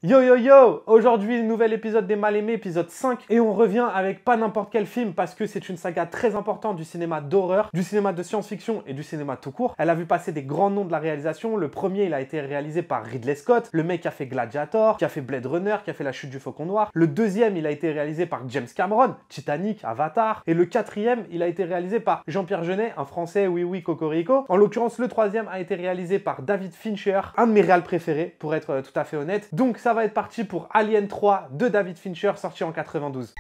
Yo yo yo! Aujourd'hui, nouvel épisode des Mal-Aimés, épisode 5, et on revient avec pas n'importe quel film parce que c'est une saga très importante du cinéma d'horreur, du cinéma de science-fiction et du cinéma tout court. Elle a vu passer des grands noms de la réalisation. Le premier, il a été réalisé par Ridley Scott, le mec qui a fait Gladiator, qui a fait Blade Runner, qui a fait La Chute du Faucon Noir. Le deuxième, il a été réalisé par James Cameron, Titanic, Avatar. Et le quatrième, il a été réalisé par Jean-Pierre Jeunet, un français, oui oui, cocorico. En l'occurrence, le troisième a été réalisé par David Fincher, un de mes réals préférés, pour être tout à fait honnête. Donc ça va être parti pour Alien 3 de David Fincher, sorti en 92.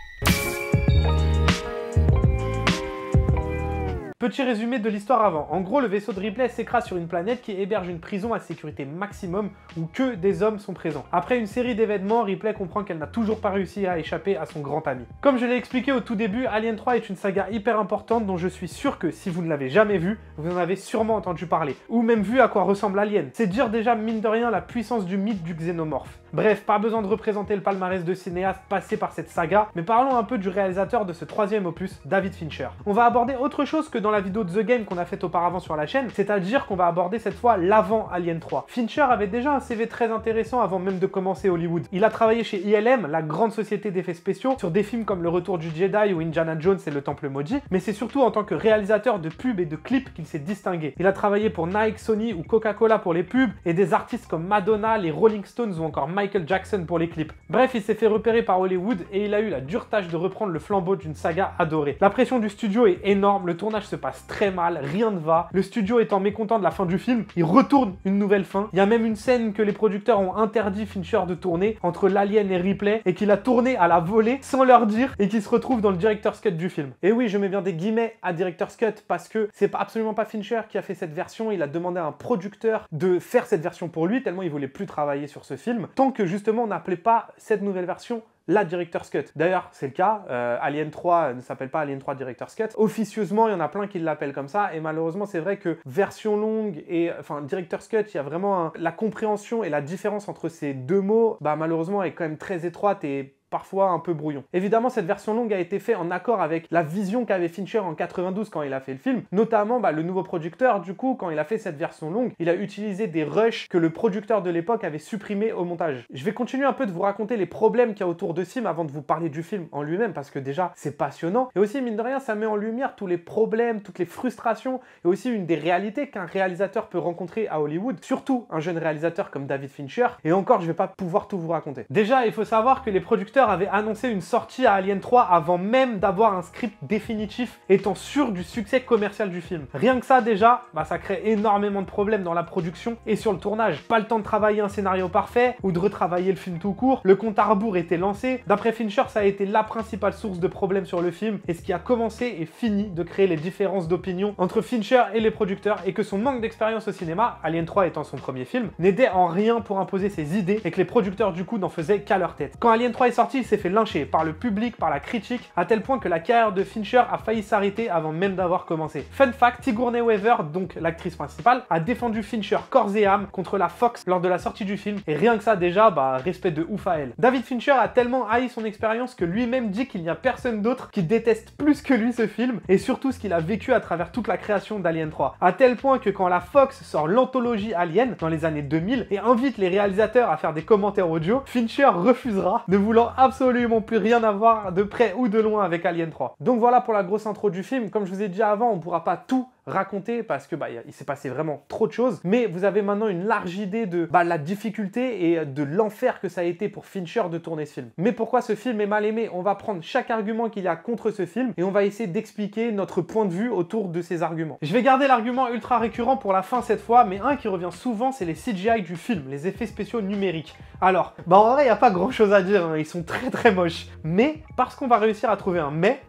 Petit résumé de l'histoire avant. En gros, le vaisseau de Ripley s'écrase sur une planète qui héberge une prison à sécurité maximum où que des hommes sont présents. Après une série d'événements, Ripley comprend qu'elle n'a toujours pas réussi à échapper à son grand ami. Comme je l'ai expliqué au tout début, Alien 3 est une saga hyper importante dont je suis sûr que si vous ne l'avez jamais vue, vous en avez sûrement entendu parler. Ou même vu à quoi ressemble Alien. C'est dire déjà mine de rien la puissance du mythe du xénomorphe. Bref, pas besoin de représenter le palmarès de cinéastes passés par cette saga, mais parlons un peu du réalisateur de ce troisième opus, David Fincher. On va aborder autre chose que dans la vidéo de The Game qu'on a faite auparavant sur la chaîne, c'est-à-dire qu'on va aborder cette fois l'avant Alien 3. Fincher avait déjà un CV très intéressant avant même de commencer Hollywood. Il a travaillé chez ILM, la grande société d'effets spéciaux, sur des films comme Le Retour du Jedi ou Indiana Jones et Le Temple Maudit, mais c'est surtout en tant que réalisateur de pubs et de clips qu'il s'est distingué. Il a travaillé pour Nike, Sony ou Coca-Cola pour les pubs, et des artistes comme Madonna, les Rolling Stones ou encore Michael Jackson pour les clips. Bref, il s'est fait repérer par Hollywood et il a eu la dure tâche de reprendre le flambeau d'une saga adorée. La pression du studio est énorme, le tournage se passe très mal, rien ne va. Le studio étant mécontent de la fin du film, il retourne une nouvelle fin. Il y a même une scène que les producteurs ont interdit Fincher de tourner entre l'Alien et Ripley et qu'il a tourné à la volée sans leur dire et qui se retrouve dans le director's cut du film. Et oui, je mets bien des guillemets à director's cut parce que c'est absolument pas Fincher qui a fait cette version. Il a demandé à un producteur de faire cette version pour lui tellement il voulait plus travailler sur ce film tant que justement on n'appelait pas cette nouvelle version la Director's Cut. D'ailleurs, c'est le cas, Alien 3 ne s'appelle pas Alien 3 Director's Cut. Officieusement, il y en a plein qui l'appellent comme ça, et malheureusement, c'est vrai que version longue et, enfin, Director's Cut, il y a vraiment la compréhension et la différence entre ces deux mots, bah malheureusement, est quand même très étroite et parfois un peu brouillon. Évidemment, cette version longue a été faite en accord avec la vision qu'avait Fincher en 92 quand il a fait le film, notamment le nouveau producteur, du coup, quand il a fait cette version longue, il a utilisé des rushs que le producteur de l'époque avait supprimés au montage. Je vais continuer un peu de vous raconter les problèmes qu'il y a autour de ce film avant de vous parler du film en lui-même, parce que déjà, c'est passionnant, et aussi, mine de rien, ça met en lumière tous les problèmes, toutes les frustrations, et aussi une des réalités qu'un réalisateur peut rencontrer à Hollywood, surtout un jeune réalisateur comme David Fincher, et encore, je vais pas pouvoir tout vous raconter. Déjà, il faut savoir que les producteurs avait annoncé une sortie à Alien 3 avant même d'avoir un script définitif, étant sûr du succès commercial du film. Rien que ça déjà, ça crée énormément de problèmes dans la production et sur le tournage. Pas le temps de travailler un scénario parfait ou de retravailler le film tout court, le compte à rebours était lancé. D'après Fincher, ça a été la principale source de problèmes sur le film et ce qui a commencé et fini de créer les différences d'opinion entre Fincher et les producteurs et que son manque d'expérience au cinéma, Alien 3 étant son premier film, n'aidait en rien pour imposer ses idées et que les producteurs du coup n'en faisaient qu'à leur tête. Quand Alien 3 est sorti, il s'est fait lyncher par le public, par la critique, à tel point que la carrière de Fincher a failli s'arrêter avant même d'avoir commencé. Fun fact, Sigourney Weaver, donc l'actrice principale, a défendu Fincher corps et âme contre la Fox lors de la sortie du film, et rien que ça déjà, respect de ouf à elle. David Fincher a tellement haï son expérience que lui-même dit qu'il n'y a personne d'autre qui déteste plus que lui ce film, et surtout ce qu'il a vécu à travers toute la création d'Alien 3. À tel point que quand la Fox sort l'anthologie Alien dans les années 2000 et invite les réalisateurs à faire des commentaires audio, Fincher refusera, ne voulant absolument plus rien à voir de près ou de loin avec Alien 3. Donc voilà pour la grosse intro du film. Comme je vous ai dit avant, on pourra pas tout raconter parce que il s'est passé vraiment trop de choses, mais vous avez maintenant une large idée de la difficulté et de l'enfer que ça a été pour Fincher de tourner ce film. Mais pourquoi ce film est mal aimé? On va prendre chaque argument qu'il y a contre ce film et on va essayer d'expliquer notre point de vue autour de ces arguments. Je vais garder l'argument ultra récurrent pour la fin cette fois, mais un qui revient souvent, c'est les CGI du film, les effets spéciaux numériques. Alors, en vrai, il n'y a pas grand chose à dire, hein. Ils sont très très moches, mais parce qu'on va réussir à trouver un mais,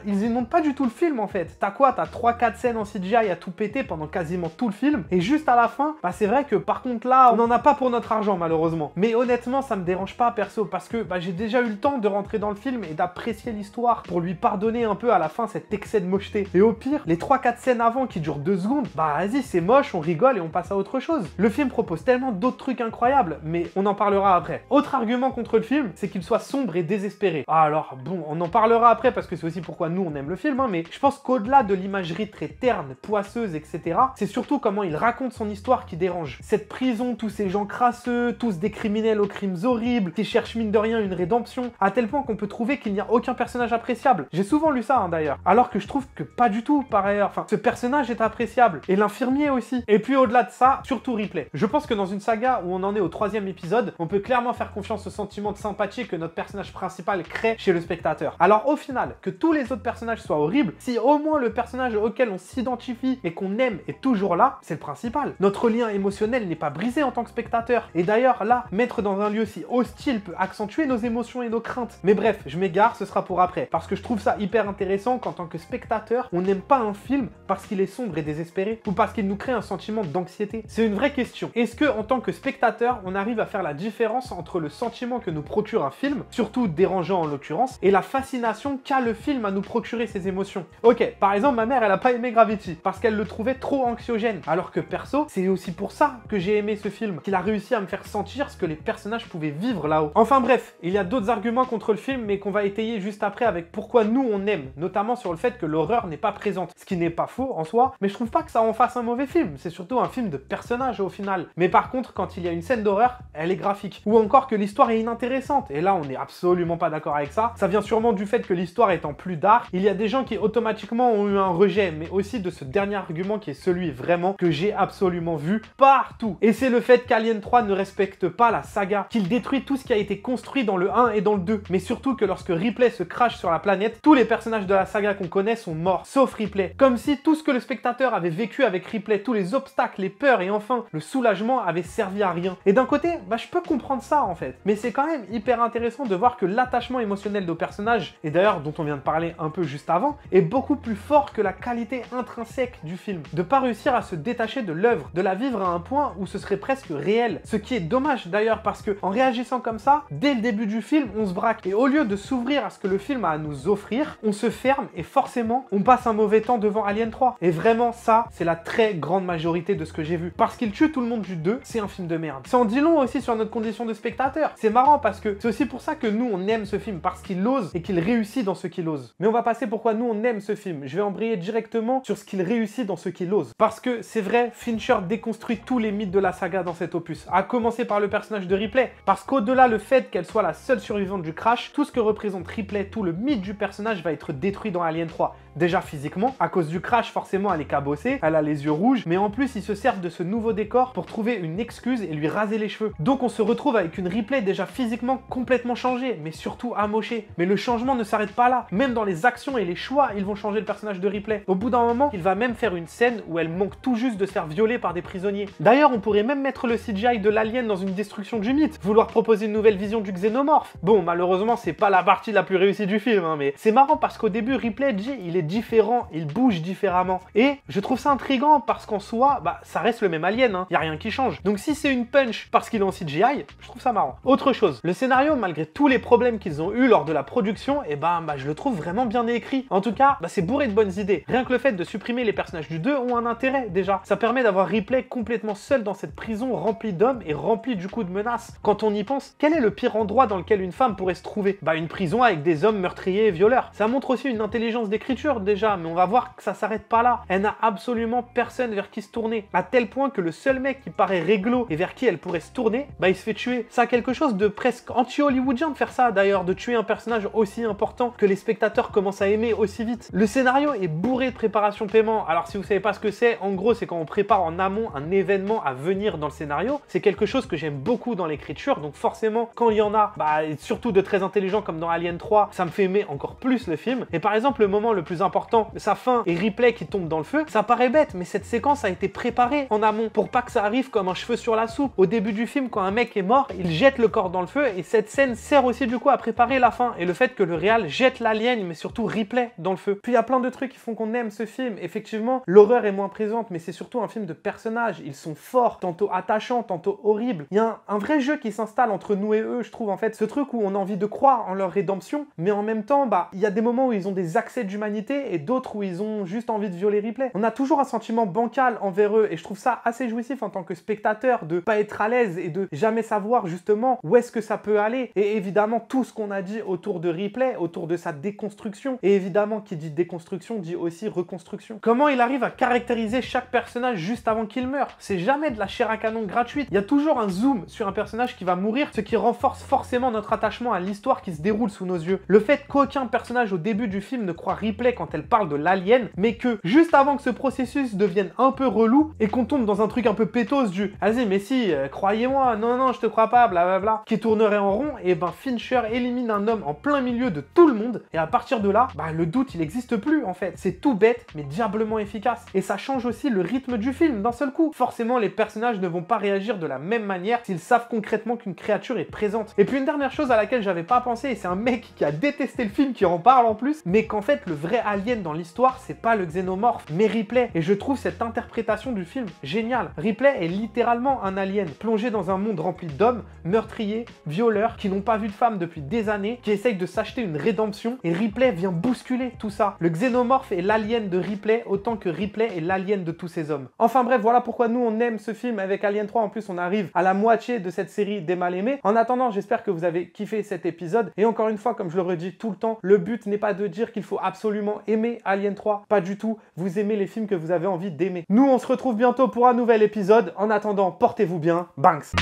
ils inondent pas du tout le film en fait. T'as quoi? T'as 3-4 scènes en CGI à tout péter pendant quasiment tout le film, et juste à la fin, c'est vrai que par contre là, on n'en a pas pour notre argent malheureusement. Mais honnêtement, ça me dérange pas perso, parce que j'ai déjà eu le temps de rentrer dans le film et d'apprécier l'histoire pour lui pardonner un peu à la fin cet excès de mocheté. Et au pire, les 3-4 scènes avant qui durent 2 secondes, vas-y, c'est moche, on rigole et on passe à autre chose. Le film propose tellement d'autres trucs incroyables, mais on en parlera après. Autre argument contre le film, c'est qu'il soit sombre et désespéré. Alors bon, on en parlera après parce que c'est aussi pourquoi nous on aime le film, mais je pense qu'au-delà de l'imagerie très terne terne, poisseuse, etc. C'est surtout comment il raconte son histoire qui dérange. Cette prison, tous ces gens crasseux, tous des criminels aux crimes horribles, qui cherchent mine de rien une rédemption, à tel point qu'on peut trouver qu'il n'y a aucun personnage appréciable. J'ai souvent lu ça d'ailleurs, alors que je trouve que pas du tout par ailleurs. Enfin, ce personnage est appréciable, et l'infirmier aussi. Et puis au-delà de ça, surtout Ripley. Je pense que dans une saga où on en est au 3e épisode, on peut clairement faire confiance au sentiment de sympathie que notre personnage principal crée chez le spectateur. Alors au final, que tous les autres personnages soient horribles, si au moins le personnage auquel on s'identifie et qu'on aime est toujours là, c'est le principal. Notre lien émotionnel n'est pas brisé en tant que spectateur. Et d'ailleurs là, mettre dans un lieu si hostile peut accentuer nos émotions et nos craintes. Mais bref, je m'égare, ce sera pour après. Parce que je trouve ça hyper intéressant qu'en tant que spectateur, on n'aime pas un film parce qu'il est sombre et désespéré, ou parce qu'il nous crée un sentiment d'anxiété. C'est une vraie question. Est-ce que en tant que spectateur, on arrive à faire la différence entre le sentiment que nous procure un film, surtout dérangeant en l'occurrence, et la fascination qu'a le film à nous procurer ces émotions? Ok, par exemple, ma mère, elle a pas aimé Gravity, parce qu'elle le trouvait trop anxiogène. Alors que perso, c'est aussi pour ça que j'ai aimé ce film, qu'il a réussi à me faire sentir ce que les personnages pouvaient vivre là-haut. Enfin bref, il y a d'autres arguments contre le film, mais qu'on va étayer juste après avec pourquoi nous on aime, notamment sur le fait que l'horreur n'est pas présente, ce qui n'est pas faux en soi, mais je trouve pas que ça en fasse un mauvais film, c'est surtout un film de personnages au final. Mais par contre, quand il y a une scène d'horreur, elle est graphique, ou encore que l'histoire est inintéressante, et là on n'est absolument pas d'accord avec ça. Ça vient sûrement du fait que l'histoire étant plus dark, il y a des gens qui automatiquement ont eu un rejet, mais aussi de ce dernier argument qui est celui vraiment que j'ai absolument vu partout. Et c'est le fait qu'Alien 3 ne respecte pas la saga, qu'il détruit tout ce qui a été construit dans le 1 et dans le 2, mais surtout que lorsque Ripley se crache sur la planète, tous les personnages de la saga qu'on connaît sont morts, sauf Ripley. Comme si tout ce que le spectateur avait vécu avec Ripley, tous les obstacles, les peurs et enfin le soulagement avaient servi à rien. Et d'un côté, je peux comprendre ça en fait, mais c'est quand même hyper intéressant de voir que l'attachement émotionnel de personnages, et d'ailleurs dont on vient de parler un peu juste avant, est beaucoup plus fort que la qualité intrinsèque du film. De pas réussir à se détacher de l'œuvre, de la vivre à un point où ce serait presque réel. Ce qui est dommage d'ailleurs parce que en réagissant comme ça, dès le début du film, on se braque. Et au lieu de s'ouvrir à ce que le film a à nous offrir, on se ferme et forcément, on passe un mauvais temps devant Alien 3. Et vraiment ça, c'est la très grande majorité de ce que j'ai vu. Parce qu'il tue tout le monde du 2, c'est un film de merde. Ça en dit long aussi sur notre condition de spectateur. C'est marrant parce que c'est aussi pour ça que nous on aime ce film, parce qu'il ose et qu'il réussit dans ce qu'il ose. Mais on va passer pourquoi nous on aime ce film. Je vais embrayer directement sur ce qu'il réussit dans ce qu'il ose. Parce que c'est vrai, Fincher déconstruit tous les mythes de la saga dans cet opus, à commencer par le personnage de Ripley. Parce qu'au-delà le fait qu'elle soit la seule survivante du crash, tout ce que représente Ripley, tout le mythe du personnage va être détruit dans Alien 3. Déjà physiquement, à cause du crash, forcément elle est cabossée, elle a les yeux rouges, mais en plus ils se servent de ce nouveau décor pour trouver une excuse et lui raser les cheveux. Donc on se retrouve avec une Ripley déjà physiquement complètement changée, mais surtout amochée. Mais le changement ne s'arrête pas là, même dans les actions et les choix, ils vont changer le personnage de Ripley. Au bout d'un moment, il va même faire une scène où elle manque tout juste de se faire violer par des prisonniers. D'ailleurs, on pourrait même mettre le CGI de l'alien dans une destruction du mythe, vouloir proposer une nouvelle vision du xénomorphe. Bon, malheureusement, c'est pas la partie la plus réussie du film, mais c'est marrant parce qu'au début, Ripley, il est différent, il bouge différemment. Et je trouve ça intriguant parce qu'en soi, ça reste le même alien, y a rien qui change. Donc si c'est une punch parce qu'il est en CGI, je trouve ça marrant. Autre chose, le scénario, malgré tous les problèmes qu'ils ont eu lors de la production, je le trouve vraiment bien écrit. En tout cas, c'est bourré de bonnes idées. Rien que le fait de supprimer les personnages du 2 ont un intérêt déjà. Ça permet d'avoir Ripley complètement seule dans cette prison remplie d'hommes et remplie du coup de menaces. Quand on y pense, quel est le pire endroit dans lequel une femme pourrait se trouver? Une prison avec des hommes meurtriers et violeurs. Ça montre aussi une intelligence d'écriture déjà, mais on va voir que ça s'arrête pas là. Elle n'a absolument personne vers qui se tourner, à tel point que le seul mec qui paraît réglo et vers qui elle pourrait se tourner, il se fait tuer. Ça a quelque chose de presque anti-hollywoodien de faire ça d'ailleurs, de tuer un personnage aussi important que les spectateurs commencent à aimer aussi vite. Le scénario est bourré de préparation paiement. Alors si vous savez pas ce que c'est, en gros c'est quand on prépare en amont un événement à venir dans le scénario. C'est quelque chose que j'aime beaucoup dans l'écriture, donc forcément quand il y en a, et surtout de très intelligents comme dans Alien 3, ça me fait aimer encore plus le film. Et par exemple le moment le plus important, sa fin et Ripley qui tombe dans le feu, ça paraît bête, mais cette séquence a été préparée en amont pour pas que ça arrive comme un cheveu sur la soupe. Au début du film, quand un mec est mort, il jette le corps dans le feu et cette scène sert aussi du coup à préparer la fin et le fait que le réal jette l'alien mais surtout Ripley dans le feu. Puis il y a plein de trucs qui font qu'on aime ce film. Effectivement, l'horreur est moins présente, mais c'est surtout un film de personnages. Ils sont forts, tantôt attachants, tantôt horribles. Il y a un vrai jeu qui s'installe entre nous et eux, je trouve en fait. Ce truc où on a envie de croire en leur rédemption, mais en même temps, il y a des moments où ils ont des accès d'humanité culpabilité et d'autres où ils ont juste envie de violer Ripley. On a toujours un sentiment bancal envers eux et je trouve ça assez jouissif en tant que spectateur de pas être à l'aise et de jamais savoir justement où est-ce que ça peut aller. Et évidemment, tout ce qu'on a dit autour de Ripley, autour de sa déconstruction, et évidemment, qui dit déconstruction dit aussi reconstruction. Comment il arrive à caractériser chaque personnage juste avant qu'il meure. C'est jamais de la chair à canon gratuite. Il y a toujours un zoom sur un personnage qui va mourir, ce qui renforce forcément notre attachement à l'histoire qui se déroule sous nos yeux. Le fait qu'aucun personnage au début du film ne croit Ripley quand elle parle de l'alien, mais que juste avant que ce processus devienne un peu relou et qu'on tombe dans un truc un peu pétos du vas-y mais si, croyez-moi, non je te crois pas, blablabla, qui tournerait en rond, et ben Fincher élimine un homme en plein milieu de tout le monde et à partir de là, bah le doute il n'existe plus en fait. C'est tout bête mais diablement efficace et ça change aussi le rythme du film d'un seul coup. Forcément les personnages ne vont pas réagir de la même manière s'ils savent concrètement qu'une créature est présente. Et puis une dernière chose à laquelle j'avais pas pensé, et c'est un mec qui a détesté le film qui en parle en plus, mais qu'en fait le vrai alien dans l'histoire c'est pas le xénomorphe mais Ripley, et je trouve cette interprétation du film géniale. Ripley est littéralement un alien plongé dans un monde rempli d'hommes, meurtriers, violeurs, qui n'ont pas vu de femme depuis des années, qui essayent de s'acheter une rédemption, et Ripley vient bousculer tout ça. Le xénomorphe est l'alien de Ripley autant que Ripley est l'alien de tous ces hommes. Enfin bref, voilà pourquoi nous on aime ce film avec Alien 3. En plus on arrive à la moitié de cette série des mal aimés. En attendant, j'espère que vous avez kiffé cet épisode, et encore une fois, comme je le redis tout le temps, le but n'est pas de dire qu'il faut absolument aimer Alien 3, pas du tout. Vous aimez les films que vous avez envie d'aimer. Nous on se retrouve bientôt pour un nouvel épisode. En attendant, portez-vous bien. Banks.